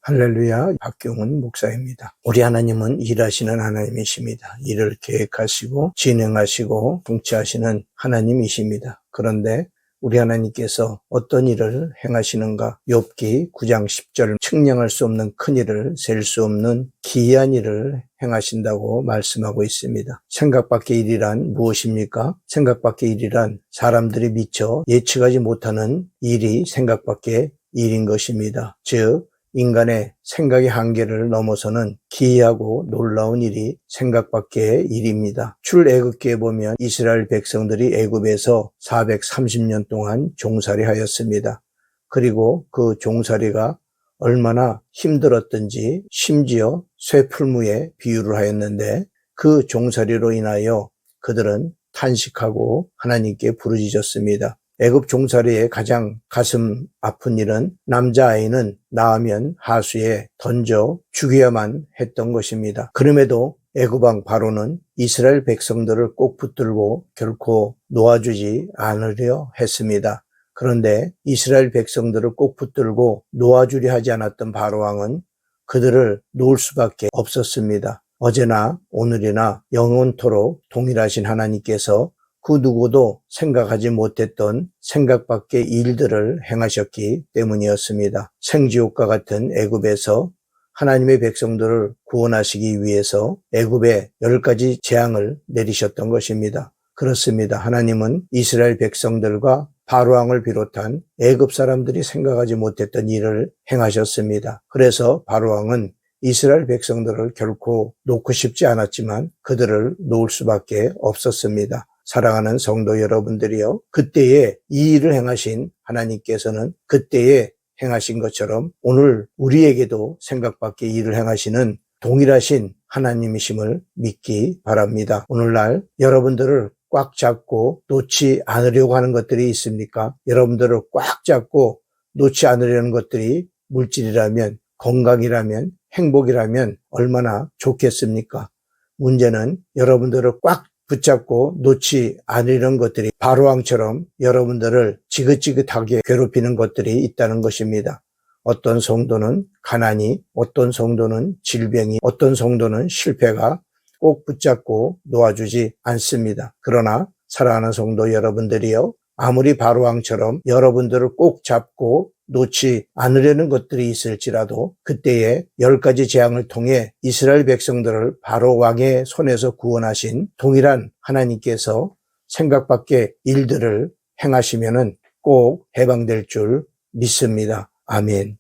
할렐루야, 박경훈 목사입니다. 우리 하나님은 일하시는 하나님이십니다. 일을 계획하시고 진행하시고 통치하시는 하나님이십니다. 그런데 우리 하나님께서 어떤 일을 행하시는가? 욥기 9장 10절 측량할 수 없는 큰 일을 셀 수 없는 기이한 일을 행하신다고 말씀하고 있습니다. 생각 밖의 일이란 무엇입니까? 생각 밖의 일이란 사람들이 미처 예측하지 못하는 일이 생각 밖의 일인 것입니다. 즉 인간의 생각의 한계를 넘어서는 기이하고 놀라운 일이 생각 밖의 일입니다. 출애굽기에 보면 이스라엘 백성들이 애굽에서 430년 동안 종살이 하였습니다. 그리고 그 종살이가 얼마나 힘들었던지 심지어 쇠풀무에 비유를 하였는데 그 종살이로 인하여 그들은 탄식하고 하나님께 부르짖었습니다. 애굽 종살이의 가장 가슴 아픈 일은 남자아이는 낳으면 하수에 던져 죽여야만 했던 것입니다. 그럼에도 애굽왕 바로는 이스라엘 백성들을 꼭 붙들고 결코 놓아주지 않으려 했습니다. 그런데 이스라엘 백성들을 꼭 붙들고 놓아주려 하지 않았던 바로왕은 그들을 놓을 수밖에 없었습니다. 어제나 오늘이나 영원토록 동일하신 하나님께서 그 누구도 생각하지 못했던 생각 밖의 일들을 행하셨기 때문이었습니다. 생지옥과 같은 애굽에서 하나님의 백성들을 구원하시기 위해서 애굽에 10가지 재앙을 내리셨던 것입니다. 그렇습니다. 하나님은 이스라엘 백성들과 바로왕을 비롯한 애굽 사람들이 생각하지 못했던 일을 행하셨습니다. 그래서 바로왕은 이스라엘 백성들을 결코 놓고 싶지 않았지만 그들을 놓을 수밖에 없었습니다. 사랑하는 성도 여러분들이요, 그때에 이 일을 행하신 하나님께서는 그때에 행하신 것처럼 오늘 우리에게도 생각 밖의 일을 행하시는 동일하신 하나님이심을 믿기 바랍니다. 오늘날 여러분들을 꽉 잡고 놓지 않으려고 하는 것들이 있습니까? 여러분들을 꽉 잡고 놓지 않으려는 것들이 물질이라면, 건강이라면, 행복이라면 얼마나 좋겠습니까? 문제는 여러분들을 꽉 붙잡고 놓지 않으려는 것들이 바로왕처럼 여러분들을 지긋지긋하게 괴롭히는 것들이 있다는 것입니다. 어떤 성도는 가난이, 어떤 성도는 질병이, 어떤 성도는 실패가 꼭 붙잡고 놓아주지 않습니다. 그러나 사랑하는 성도 여러분들이요, 아무리 바로왕처럼 여러분들을 꼭 잡고 놓지 않으려는 것들이 있을지라도 그때에 10가지 재앙을 통해 이스라엘 백성들을 바로왕의 손에서 구원하신 동일한 하나님께서 생각 밖의 일들을 행하시면은 꼭 해방될 줄 믿습니다. 아멘.